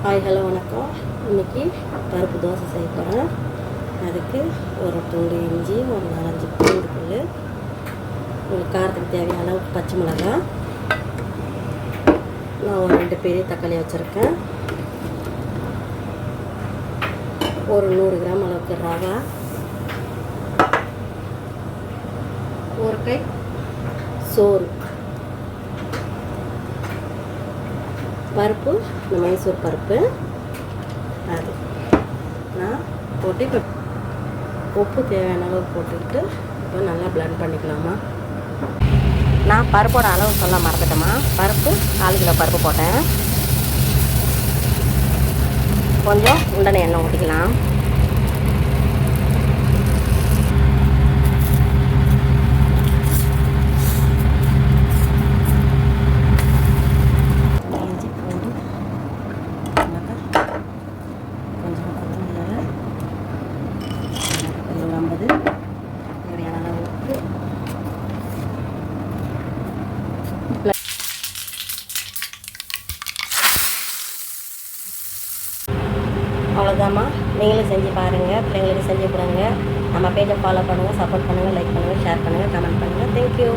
Hi hello வணக்கம். இன்றைக்கி பருப்பு தோசை செய்ய போகிறேன். அதுக்கு ஒரு துண்டு இஞ்சி, ஒரு 4-5 பூண்டு புல், உங்களுக்கு காரத்துக்கு தேவையான அளவுக்கு பச்சை மிளகாய், நான் ஒரு 2 பெரிய தக்காளி வச்சுருக்கேன், ஒரு 100 கிராம் அளவுக்கு ரவா, ஒரு கை சோறு, பருப்பு இந்த மைசூர் பருப்பு, அது நான் போட்டு இப்போ உப்பு தேவையான அளவு போட்டுக்கிட்டு இப்போ நல்லா பிளெண்ட் பண்ணிக்கலாமா. நான் பருப்போட அளவு சொல்ல மறந்துட்டேம்மா. பருப்பு 4 கிலோ பருப்பு போட்டேன். கொஞ்சம் உண்டனை எண்ணெய் ஊற்றிக்கலாம். அவ்வளோதாம்மா. நீங்களும் செஞ்சு பாருங்கள், பிள்ளைங்களுக்கு செஞ்சு கொடுங்க. நம்ம பேஜை ஃபாலோ பண்ணுங்கள், சப்போர்ட் பண்ணுங்கள், லைக் பண்ணுங்கள், ஷேர் பண்ணுங்கள், கமெண்ட் பண்ணுங்கள். தேங்க்யூ.